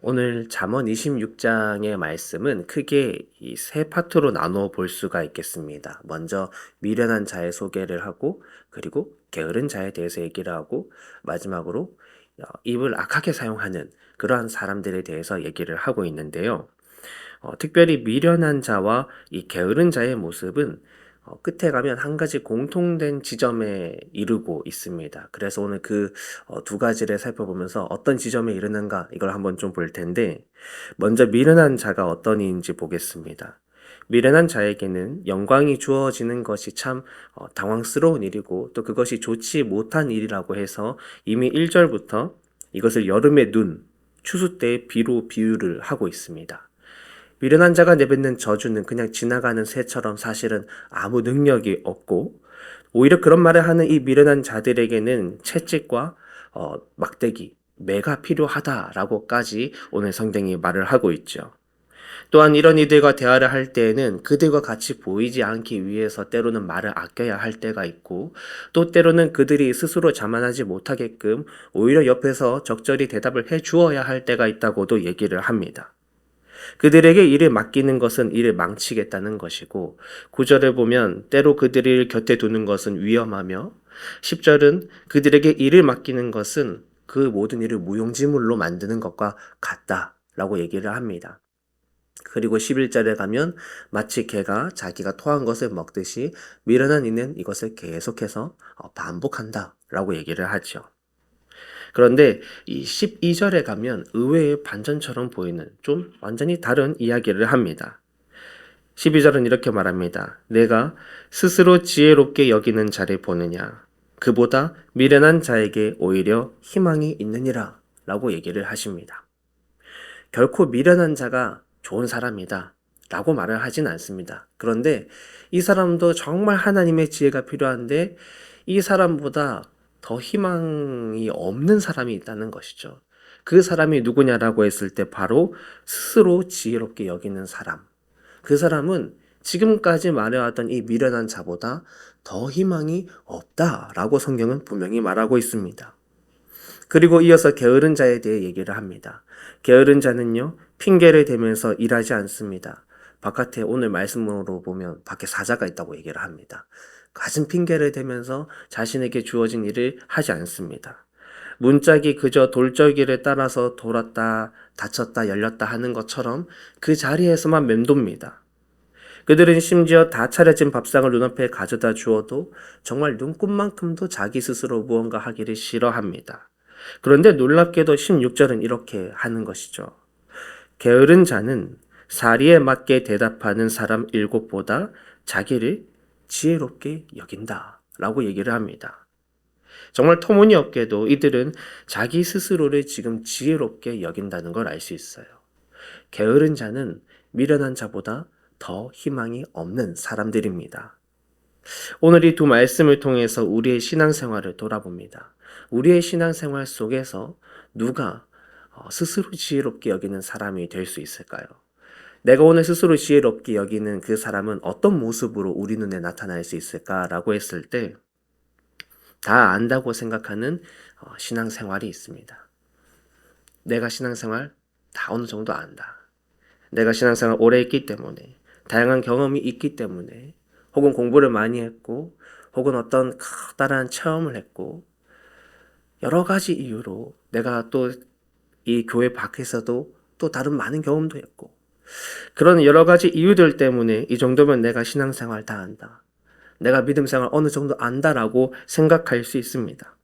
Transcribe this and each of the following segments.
오늘 잠언 26장의 말씀은 크게 이 세 파트로 나누어 볼 수가 있겠습니다. 먼저 미련한 자의 소개를 하고, 그리고 게으른 자에 대해서 얘기를 하고, 마지막으로 입을 악하게 사용하는 그러한 사람들에 대해서 얘기를 하고 있는데요. 특별히 미련한 자와 이 게으른 자의 모습은 끝에 가면 한 가지 공통된 지점에 이르고 있습니다. 그래서 오늘 그 두 가지를 살펴보면서 어떤 지점에 이르는가 이걸 한번 좀 볼 텐데, 먼저 미련한 자가 어떤 이인지 보겠습니다. 미련한 자에게는 영광이 주어지는 것이 참 당황스러운 일이고, 또 그것이 좋지 못한 일이라고 해서 이미 1절부터 이것을 여름의 눈, 추수 때의 비로 비유를 하고 있습니다. 미련한 자가 내뱉는 저주는 그냥 지나가는 새처럼 사실은 아무 능력이 없고, 오히려 그런 말을 하는 이 미련한 자들에게는 채찍과 막대기, 매가 필요하다라고까지 오늘 성경이 말을 하고 있죠. 또한 이런 이들과 대화를 할 때에는 그들과 같이 보이지 않기 위해서 때로는 말을 아껴야 할 때가 있고, 또 때로는 그들이 스스로 자만하지 못하게끔 오히려 옆에서 적절히 대답을 해 주어야 할 때가 있다고도 얘기를 합니다. 그들에게 일을 맡기는 것은 일을 망치겠다는 것이고, 9절을 보면 때로 그들을 곁에 두는 것은 위험하며, 10절은 그들에게 일을 맡기는 것은 그 모든 일을 무용지물로 만드는 것과 같다라고 얘기를 합니다. 그리고 11절에 가면 마치 개가 자기가 토한 것을 먹듯이 미련한 이는 이것을 계속해서 반복한다라고 얘기를 하죠. 그런데 이 12절에 가면 의외의 반전처럼 보이는 좀 완전히 다른 이야기를 합니다. 12절은 이렇게 말합니다. 내가 스스로 지혜롭게 여기는 자를 보느냐. 그보다 미련한 자에게 오히려 희망이 있느니라. 라고 얘기를 하십니다. 결코 미련한 자가 좋은 사람이다. 라고 말을 하진 않습니다. 그런데 이 사람도 정말 하나님의 지혜가 필요한데 이 사람보다 더 희망이 없는 사람이 있다는 것이죠. 그 사람이 누구냐라고 했을 때 바로 스스로 지혜롭게 여기는 사람. 그 사람은 지금까지 말해왔던 이 미련한 자보다 더 희망이 없다라고 성경은 분명히 말하고 있습니다. 그리고 이어서 게으른 자에 대해 얘기를 합니다. 게으른 자는요, 핑계를 대면서 일하지 않습니다. 바깥에 오늘 말씀으로 보면 밖에 사자가 있다고 얘기를 합니다. 가진 핑계를 대면서 자신에게 주어진 일을 하지 않습니다. 문짝이 그저 돌절기를 따라서 돌았다, 닫혔다, 열렸다 하는 것처럼 그 자리에서만 맴돕니다. 그들은 심지어 다 차려진 밥상을 눈앞에 가져다 주어도 정말 눈꼽만큼도 자기 스스로 무언가 하기를 싫어합니다. 그런데 놀랍게도 16절은 이렇게 하는 것이죠. 게으른 자는 사리에 맞게 대답하는 사람 7보다 자기를 지혜롭게 여긴다 라고 얘기를 합니다. 정말 터무니없게도 이들은 자기 스스로를 지금 지혜롭게 여긴다는 걸 알 수 있어요. 게으른 자는 미련한 자보다 더 희망이 없는 사람들입니다. 오늘 이 두 말씀을 통해서 우리의 신앙생활을 돌아봅니다. 우리의 신앙생활 속에서 누가 스스로 지혜롭게 여기는 사람이 될 수 있을까요? 내가 오늘 스스로 지혜롭게 여기는 그 사람은 어떤 모습으로 우리 눈에 나타날 수 있을까라고 했을 때 다 안다고 생각하는 신앙생활이 있습니다. 내가 신앙생활 다 어느 정도 안다. 내가 신앙생활 오래 했기 때문에, 다양한 경험이 있기 때문에, 혹은 공부를 많이 했고, 혹은 어떤 커다란 체험을 했고, 여러 가지 이유로 내가 또 이 교회 밖에서도 또 다른 많은 경험도 했고, 그런 여러 가지 이유들 때문에 이 정도면 내가 신앙생활 다 안다. 내가 믿음생활 어느 정도 안다라고 생각할 수 있습니다.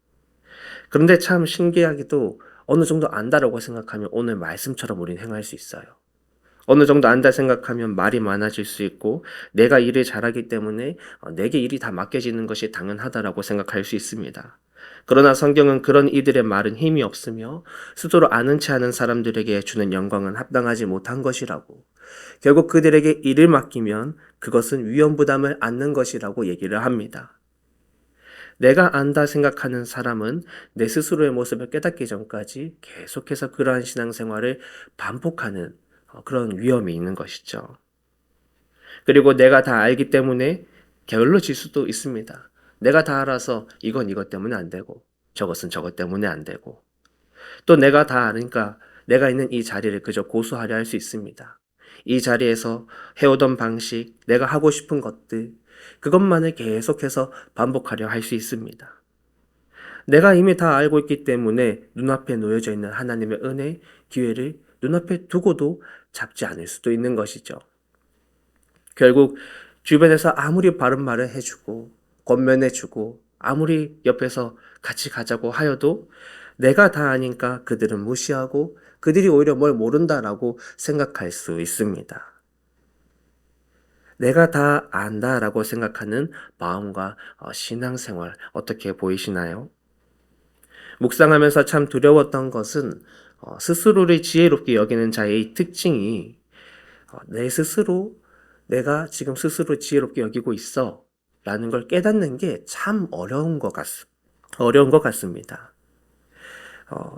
그런데 참 신기하게도 어느 정도 안다라고 생각하면 오늘 말씀처럼 우리는 행할 수 있어요. 어느 정도 안다 생각하면 말이 많아질 수 있고 내가 일을 잘하기 때문에 내게 일이 다 맡겨지는 것이 당연하다라고 생각할 수 있습니다. 그러나 성경은 그런 이들의 말은 힘이 없으며 스스로 아는 체 하는 사람들에게 주는 영광은 합당하지 못한 것이라고, 결국 그들에게 일을 맡기면 그것은 위험부담을 안는 것이라고 얘기를 합니다. 내가 안다 생각하는 사람은 내 스스로의 모습을 깨닫기 전까지 계속해서 그러한 신앙생활을 반복하는 그런 위험이 있는 것이죠. 그리고 내가 다 알기 때문에 게을러질 수도 있습니다. 내가 다 알아서 이건 이것 때문에 안 되고 저것은 저것 때문에 안 되고, 또 내가 다 아니까 내가 있는 이 자리를 그저 고수하려 할 수 있습니다. 이 자리에서 해오던 방식, 내가 하고 싶은 것들, 그것만을 계속해서 반복하려 할 수 있습니다. 내가 이미 다 알고 있기 때문에 눈앞에 놓여져 있는 하나님의 은혜, 기회를 눈앞에 두고도 잡지 않을 수도 있는 것이죠. 결국 주변에서 아무리 바른 말을 해주고 권면해주고 아무리 옆에서 같이 가자고 하여도 내가 다 아니까 그들은 무시하고 그들이 오히려 뭘 모른다라고 생각할 수 있습니다. 내가 다 안다라고 생각하는 마음과 신앙생활 어떻게 보이시나요? 묵상하면서 참 두려웠던 것은 스스로를 지혜롭게 여기는 자의 특징이 내 스스로 내가 지금 스스로 지혜롭게 여기고 있어 라는 걸 깨닫는 게 참 어려운 것 같습니다.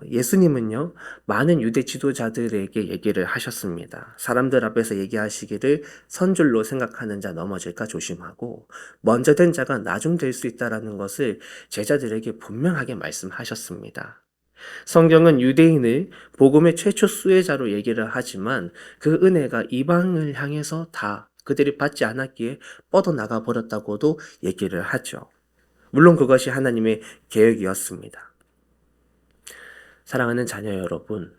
예수님은요, 많은 유대 지도자들에게 얘기를 하셨습니다. 사람들 앞에서 얘기하시기를 선줄로 생각하는 자 넘어질까 조심하고, 먼저 된 자가 나중 될 수 있다라는 것을 제자들에게 분명하게 말씀하셨습니다. 성경은 유대인을 복음의 최초 수혜자로 얘기를 하지만 그 은혜가 이방을 향해서 다 그들이 받지 않았기에 뻗어나가 버렸다고도 얘기를 하죠. 물론 그것이 하나님의 계획이었습니다. 사랑하는 자녀 여러분,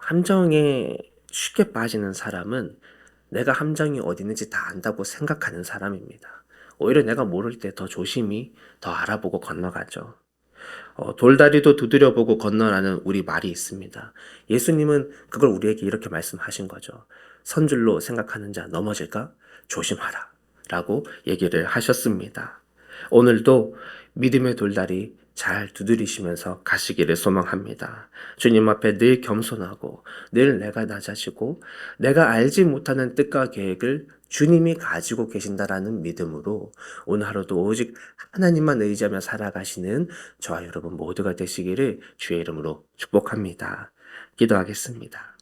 함정에 쉽게 빠지는 사람은 내가 함정이 어디 있는지 다 안다고 생각하는 사람입니다. 오히려 내가 모를 때 더 조심히 더 알아보고 건너가죠. 돌다리도 두드려보고 건너라는 우리 말이 있습니다. 예수님은 그걸 우리에게 이렇게 말씀하신 거죠. 선줄로 생각하는 자 넘어질까? 조심하라. 라고 얘기를 하셨습니다. 오늘도 믿음의 돌다리 잘 두드리시면서 가시기를 소망합니다. 주님 앞에 늘 겸손하고 늘 내가 낮아지고 내가 알지 못하는 뜻과 계획을 주님이 가지고 계신다라는 믿음으로 오늘 하루도 오직 하나님만 의지하며 살아가시는 저와 여러분 모두가 되시기를 주의 이름으로 축복합니다. 기도하겠습니다.